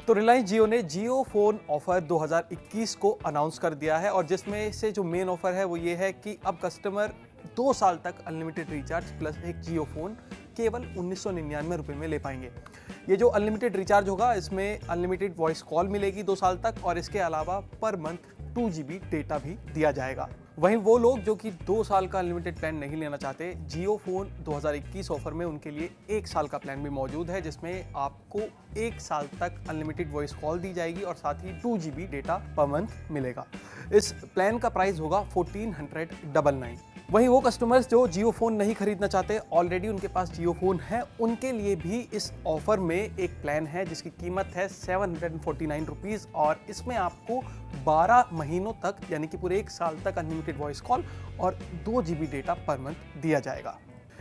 तो रिलायंस जियो ने जियो phone offer 2021 को अनाउंस कर दिया है और जिसमें से जो मेन ऑफर है वो ये है कि अब कस्टमर 2 साल तक अनलिमिटेड रिचार्ज प्लस एक जियो फोन केवल 1999 रुपये में ले पाएंगे। ये जो अनलिमिटेड रिचार्ज होगा इसमें अनलिमिटेड वॉइस कॉल मिलेगी 2 साल तक और इसके अलावा पर मंथ 2 GB डेटा भी दिया जाएगा। वहीं वो लोग जो कि 2 साल का अनलिमिटेड प्लान नहीं लेना चाहते, जियो फोन 2021 ऑफर में उनके लिए 1 साल का प्लान भी मौजूद है जिसमें आपको 1 साल तक अनलिमिटेड वॉइस कॉल दी जाएगी और साथ ही 2 GB डेटा पर मंथ मिलेगा। इस प्लान का प्राइस होगा 1499। वहीं वो कस्टमर्स जो जियो फोन नहीं खरीदना चाहते, ऑलरेडी उनके पास जियो फोन है, उनके लिए भी इस ऑफर में एक प्लान है जिसकी कीमत है 749 रुपीज़ और इसमें आपको 12 महीनों तक यानी कि पूरे 1 साल तक अनलिमिटेड वॉइस कॉल और 2 GB डेटा पर मंथ दिया जाएगा।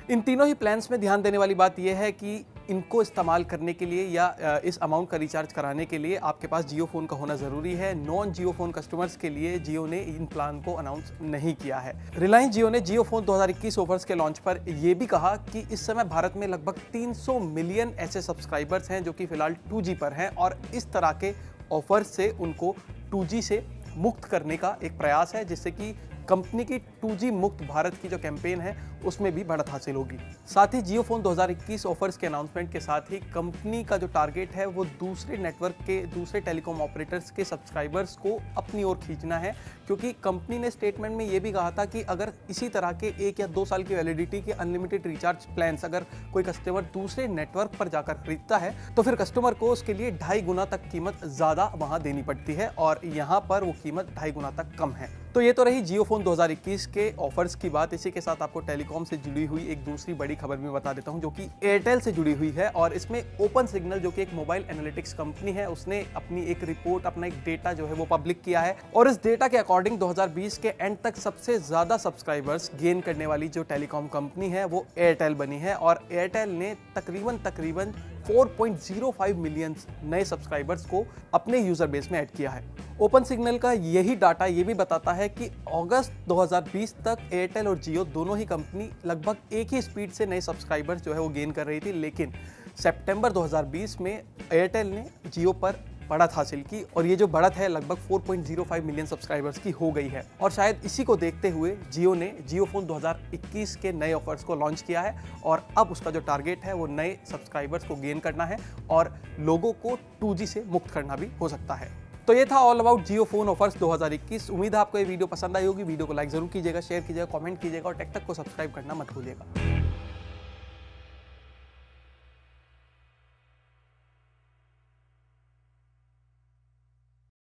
इन तीनों ही प्लान्स में ध्यान देने वाली बात यह है कि इनको इस्तेमाल करने के लिए या इस अमाउंट का रिचार्ज कराने के लिए आपके पास जियो फोन का होना ज़रूरी है। नॉन जियो फोन कस्टमर्स के लिए जियो ने इन प्लान को अनाउंस नहीं किया है। रिलायंस जियो ने जियो फोन 2021 ऑफर्स के लॉन्च पर यह भी कहा कि इस समय भारत में लगभग 300 मिलियन ऐसे सब्सक्राइबर्स हैं जो कि फिलहाल 2G पर हैं और इस तरह के ऑफर से उनको 2G से मुक्त करने का एक प्रयास है जिससे कि कंपनी की 2G मुक्त भारत की जो कैंपेन है उसमें भी बढ़त हासिल होगी। साथ ही जियो फोन 2021 ऑफर्स के अनाउंसमेंट के साथ ही कंपनी का जो टारगेट है वो दूसरे नेटवर्क के दूसरे टेलीकॉम ऑपरेटर्स के सब्सक्राइबर्स को अपनी ओर खींचना है, क्योंकि कंपनी ने स्टेटमेंट में ये भी कहा था कि अगर इसी तरह के 1 या 2 साल की वैलिडिटी के अनलिमिटेड रिचार्ज प्लान्स अगर कोई कस्टमर दूसरे नेटवर्क पर जाकर खरीदता है तो फिर कस्टमर को उसके लिए 2.5 गुना तक कीमत ज़्यादा वहाँ देनी पड़ती है और यहाँ पर वो कीमत 2.5 गुना तक कम है। तो ये तो रही जियो फोन 2021 के ऑफर्स की बात। इसी के साथ आपको टेलीकॉम से जुड़ी हुई एक दूसरी बड़ी खबर भी बता देता हूं जो कि एयरटेल से जुड़ी हुई है और इसमें ओपन सिग्नल जो कि एक मोबाइल एनालिटिक्स कंपनी है उसने अपनी एक रिपोर्ट, अपना एक डेटा जो है वो पब्लिक किया है और इस डेटा के अकॉर्डिंग 2020 के एंड तक सबसे ज्यादा सब्सक्राइबर्स गेन करने वाली जो टेलीकॉम कंपनी है वो एयरटेल बनी है और एयरटेल ने तकरीबन 4.05 मिलियन नए सब्सक्राइबर्स को अपने यूजर बेस में ऐड किया है। ओपन सिग्नल का यही डाटा ये भी बताता है कि अगस्त 2020 तक एयरटेल और जियो दोनों ही कंपनी लगभग एक ही स्पीड से नए सब्सक्राइबर्स जो है वो गेन कर रही थी, लेकिन सितंबर 2020 में एयरटेल ने जियो पर बढ़त हासिल की और ये जो बढ़त है लगभग 4.05 मिलियन सब्सक्राइबर्स की हो गई है और शायद इसी को देखते हुए जियो ने जियो फोन 2021 के नए ऑफर्स को लॉन्च किया है और अब उसका जो टारगेट है वो नए सब्सक्राइबर्स को गेन करना है और लोगों को 2G से मुक्त करना भी हो सकता है। तो ये था all about Jio phone offers 2021। उम्मीद है आपको ये वीडियो पसंद आई होगी। वीडियो को लाइक जरूर कीजिएगा, शेयर कीजिएगा, कमेंट कीजिएगा और टेक तक को सब्सक्राइब करना मत भूलिएगा।